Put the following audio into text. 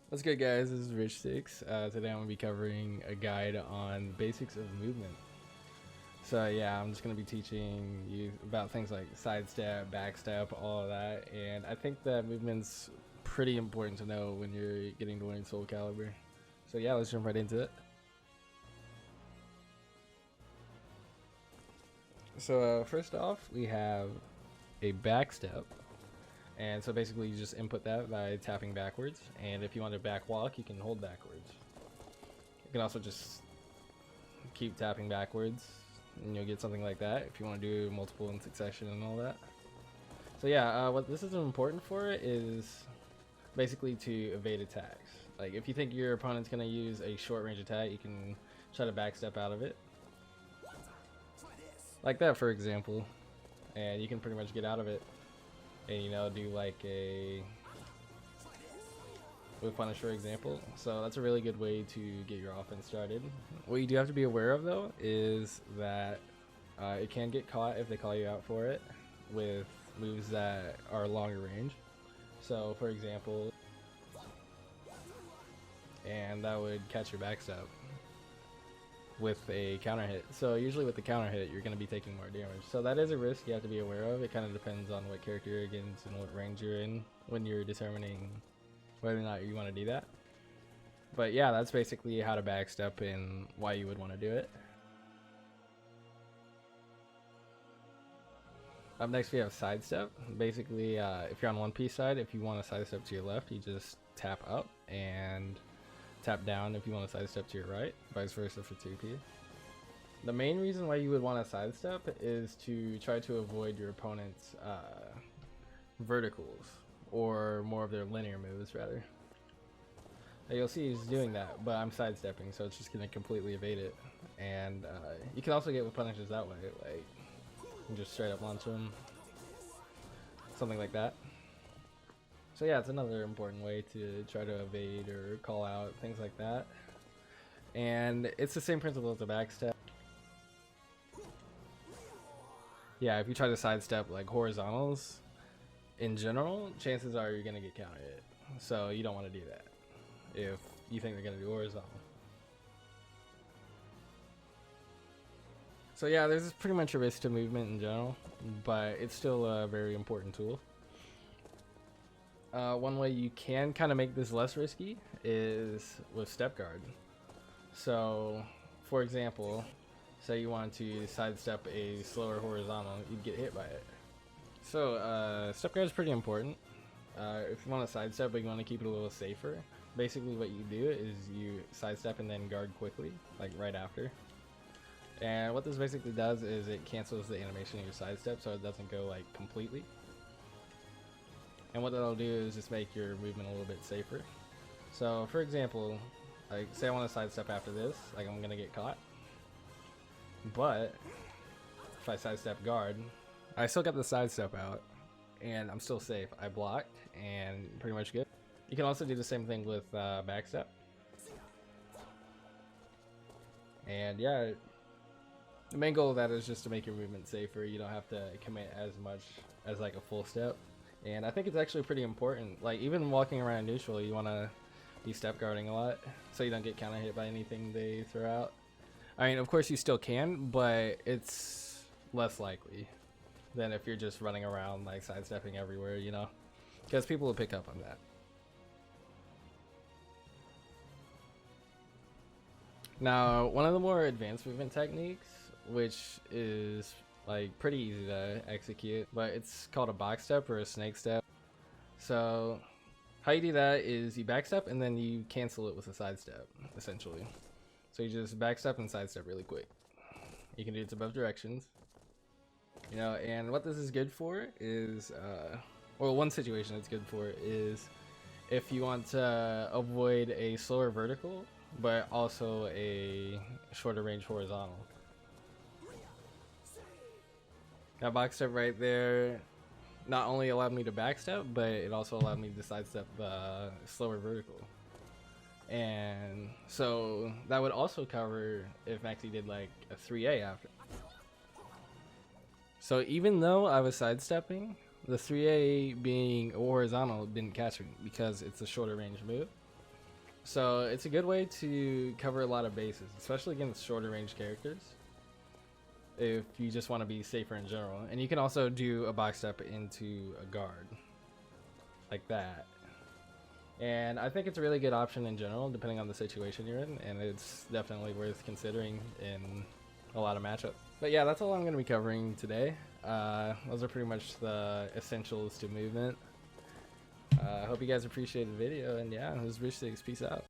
What's good, guys? This is RichSticks. Today I'm going to be covering a guide on basics of movement. So yeah, I'm just going to be teaching you about things like sidestep, backstep, all of that, and I think that movement's pretty important to know when you're getting to learn SoulCalibur. So yeah, let's jump right into it. So first off, we have a backstep. And so basically you just input that by tapping backwards, and if you want to back walk, you can hold backwards. You can also just keep tapping backwards and you'll get something like that if you want to do multiple in succession and all that. So yeah, what this is important for is basically to evade attacks. Like if you think your opponent's going to use a short range attack, you can try to backstep out of it. Like that, for example, and you can pretty much get out of it. And you know, do like a with Punisher example. So that's a really good way to get your offense started. What you do have to be aware of though is that it can get caught if they call you out for it with moves that are longer range. So for example, and that would catch your backstep with a counter hit. So usually with the counter hit, you're going to be taking more damage. So that is a risk you have to be aware of. It kind of depends on what character you're against and what range you're in when you're determining whether or not you want to do that. But yeah, that's basically how to backstep and why you would want to do it. Up next we have sidestep. Basically, if you're on one piece side, if you want to sidestep to your left, you just tap up and tap down if you want to sidestep to your right, vice versa for 2P. The main reason why you would want to sidestep is to try to avoid your opponent's verticals, or more of their linear moves rather. You'll see he's doing that, but I'm sidestepping, so it's just going to completely evade it. And you can also get with punishes that way, like you just straight up launch him, something like that. So yeah, it's another important way to try to evade or call out, things like that. And it's the same principle as the backstep. Yeah, if you try to sidestep like horizontals, in general, chances are you're going to get counter hit. So you don't want to do that if you think they're going to do horizontal. So yeah, there's pretty much a risk to movement in general, but it's still a very important tool. One way you can kind of make this less risky is with step guard. So, for example, say you want to sidestep a slower horizontal, you'd get hit by it. So, step guard is pretty important. If you want to sidestep but you want to keep it a little safer, basically what you do is you sidestep and then guard quickly, like right after. And what this basically does is it cancels the animation of your sidestep so it doesn't go like completely. And what that'll do is just make your movement a little bit safer. So for example, like say I want to sidestep after this, like I'm gonna get caught. But if I sidestep guard, I still got the sidestep out and I'm still safe. I blocked and pretty much good. You can also do the same thing with backstep. And yeah, the main goal of that is just to make your movement safer. You don't have to commit as much as like a full step. And I think it's actually pretty important. Like even walking around neutral, you want to be step guarding a lot so you don't get counter hit by anything they throw out. I mean, of course you still can, but it's less likely than if you're just running around like sidestepping everywhere, you know, because people will pick up on that. Now, one of the more advanced movement techniques, which is like pretty easy to execute, but it's called a box step or a snake step. So how you do that is you backstep and then you cancel it with a sidestep, essentially. So you just backstep and sidestep really quick. You can do it to both directions, you know. And what this is good for is well, one situation it's good for is if you want to avoid a slower vertical but also a shorter range horizontal. That box step right there not only allowed me to backstep, but it also allowed me to sidestep the slower vertical. And so that would also cover if Maxi did like a 3A after. So even though I was sidestepping, the 3A being horizontal didn't catch me because it's a shorter range move. So it's a good way to cover a lot of bases, especially against shorter range characters, if you just want to be safer in general. And you can also do a box step into a guard like that. And I think it's a really good option in general, depending on the situation you're in, and it's definitely worth considering in a lot of matchups. But yeah, that's all I'm going to be covering today. Those are pretty much the essentials to movement. I hope you guys appreciate the video, and yeah, this is RichSticks. Peace out.